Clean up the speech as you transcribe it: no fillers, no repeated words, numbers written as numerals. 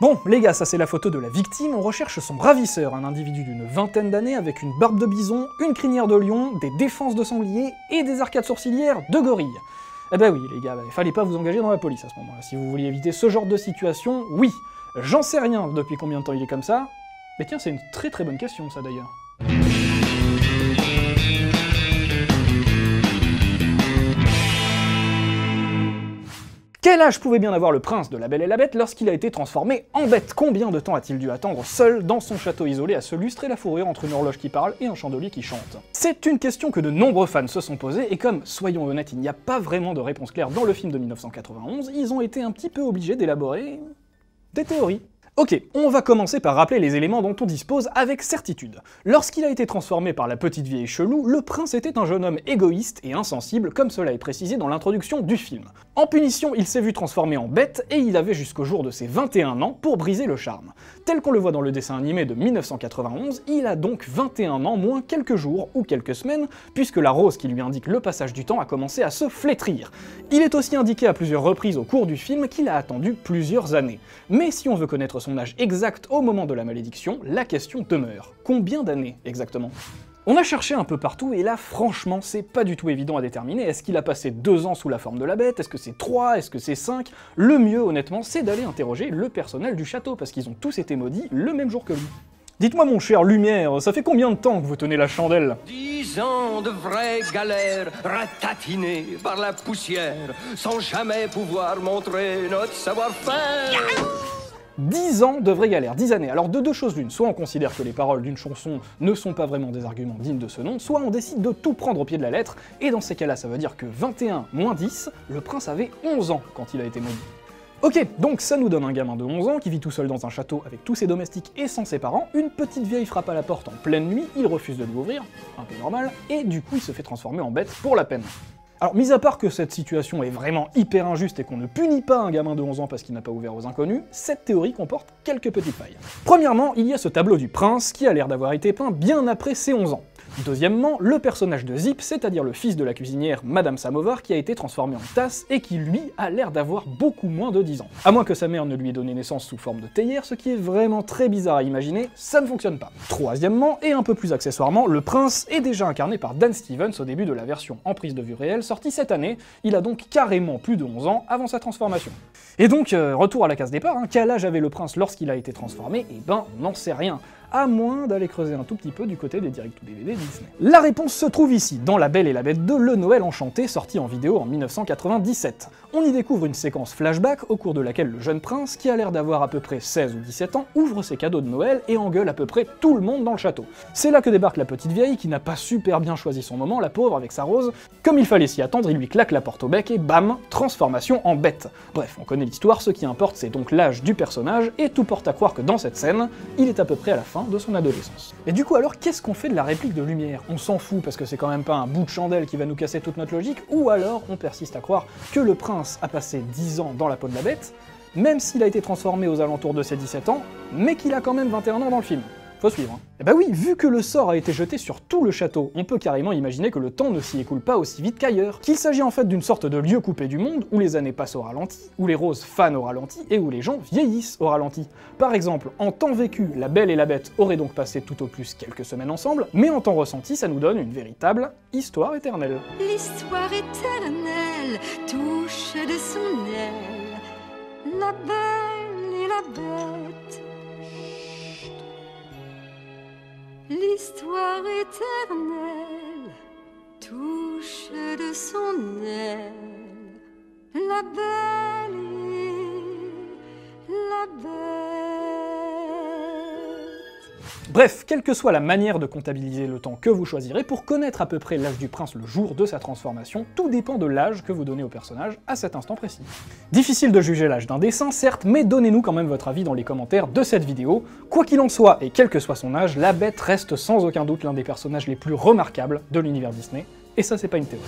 Bon, les gars, ça c'est la photo de la victime, on recherche son ravisseur, un individu d'une vingtaine d'années avec une barbe de bison, une crinière de lion, des défenses de sanglier et des arcades sourcilières de gorille. Eh ben oui, les gars, il fallait pas vous engager dans la police à ce moment-là. Si vous vouliez éviter ce genre de situation, oui. J'en sais rien depuis combien de temps il est comme ça, mais tiens, c'est une très très bonne question ça d'ailleurs. Quel âge pouvait bien avoir le prince de La Belle et la Bête lorsqu'il a été transformé en bête? Combien de temps a-t-il dû attendre seul dans son château isolé à se lustrer la fourrure entre une horloge qui parle et un chandelier qui chante? C'est une question que de nombreux fans se sont posées, et comme, soyons honnêtes, il n'y a pas vraiment de réponse claire dans le film de 1991, ils ont été un petit peu obligés d'élaborer des théories. Ok, on va commencer par rappeler les éléments dont on dispose avec certitude. Lorsqu'il a été transformé par la petite vieille chelou, le prince était un jeune homme égoïste et insensible, comme cela est précisé dans l'introduction du film. En punition, il s'est vu transformé en bête, et il avait jusqu'au jour de ses 21 ans pour briser le charme. Tel qu'on le voit dans le dessin animé de 1991, il a donc 21 ans moins quelques jours ou quelques semaines, puisque la rose qui lui indique le passage du temps a commencé à se flétrir. Il est aussi indiqué à plusieurs reprises au cours du film qu'il a attendu plusieurs années. Mais si on veut connaître son âge exact au moment de la malédiction, la question demeure. Combien d'années exactement? On a cherché un peu partout, et là, franchement, c'est pas du tout évident à déterminer. Est-ce qu'il a passé 2 ans sous la forme de la bête? Est-ce que c'est 3? Est-ce que c'est 5? Le mieux, honnêtement, c'est d'aller interroger le personnel du château, parce qu'ils ont tous été maudits le même jour que lui. Dites-moi, mon cher Lumière, ça fait combien de temps que vous tenez la chandelle? 10 ans de vraie galère, ratatinée par la poussière, sans jamais pouvoir montrer notre savoir-faire. 10 ans de vraie galère, 10 années. Alors de deux choses l'une, soit on considère que les paroles d'une chanson ne sont pas vraiment des arguments dignes de ce nom, soit on décide de tout prendre au pied de la lettre, et dans ces cas-là, ça veut dire que 21 moins 10, le prince avait 11 ans quand il a été maudit. Ok, donc ça nous donne un gamin de 11 ans qui vit tout seul dans un château avec tous ses domestiques et sans ses parents, une petite vieille frappe à la porte en pleine nuit, il refuse de lui ouvrir, un peu normal, et du coup il se fait transformer en bête pour la peine. Alors, mis à part que cette situation est vraiment hyper injuste et qu'on ne punit pas un gamin de 11 ans parce qu'il n'a pas ouvert aux inconnus, cette théorie comporte quelques petites failles. Premièrement, il y a ce tableau du prince qui a l'air d'avoir été peint bien après ses 11 ans. Deuxièmement, le personnage de Zip, c'est-à-dire le fils de la cuisinière Madame Samovar, qui a été transformé en tasse et qui, lui, a l'air d'avoir beaucoup moins de 10 ans. À moins que sa mère ne lui ait donné naissance sous forme de théière, ce qui est vraiment très bizarre à imaginer, ça ne fonctionne pas. Troisièmement, et un peu plus accessoirement, le prince est déjà incarné par Dan Stevens au début de la version en prise de vue réelle sortie cette année, il a donc carrément plus de 11 ans avant sa transformation. Et donc, retour à la case départ, quel âge avait le prince lorsqu'il a été transformé? Eh ben, on n'en sait rien. À moins d'aller creuser un tout petit peu du côté des direct-to-DVD Disney. La réponse se trouve ici, dans La Belle et la Bête 2, Le Noël Enchanté, sorti en vidéo en 1997. On y découvre une séquence flashback au cours de laquelle le jeune prince, qui a l'air d'avoir à peu près 16 ou 17 ans, ouvre ses cadeaux de Noël et engueule à peu près tout le monde dans le château. C'est là que débarque la petite vieille, qui n'a pas super bien choisi son moment, la pauvre, avec sa rose. Comme il fallait s'y attendre, il lui claque la porte au bec et bam, transformation en bête. Bref, on connaît l'histoire, ce qui importe c'est donc l'âge du personnage, et tout porte à croire que dans cette scène, il est à peu près à la fin de son adolescence. Et du coup alors, qu'est-ce qu'on fait de la réplique de Lumière? On s'en fout parce que c'est quand même pas un bout de chandelle qui va nous casser toute notre logique, ou alors on persiste à croire que le prince a passé 10 ans dans la peau de la bête, même s'il a été transformé aux alentours de ses 17 ans, mais qu'il a quand même 21 ans dans le film. Faut suivre. Et bah oui, vu que le sort a été jeté sur tout le château, on peut carrément imaginer que le temps ne s'y écoule pas aussi vite qu'ailleurs, qu'il s'agit en fait d'une sorte de lieu coupé du monde, où les années passent au ralenti, où les roses fanent au ralenti, et où les gens vieillissent au ralenti. Par exemple, en temps vécu, La Belle et la Bête auraient donc passé tout au plus quelques semaines ensemble, mais en temps ressenti, ça nous donne une véritable histoire éternelle. L'histoire éternelle touche de son aile La Belle et la Bête. L'histoire éternelle touche de son aile La Belle et la Bête. Bref, quelle que soit la manière de comptabiliser le temps que vous choisirez, pour connaître à peu près l'âge du prince le jour de sa transformation, tout dépend de l'âge que vous donnez au personnage à cet instant précis. Difficile de juger l'âge d'un dessin, certes, mais donnez-nous quand même votre avis dans les commentaires de cette vidéo. Quoi qu'il en soit, et quel que soit son âge, la Bête reste sans aucun doute l'un des personnages les plus remarquables de l'univers Disney, et ça c'est pas une théorie.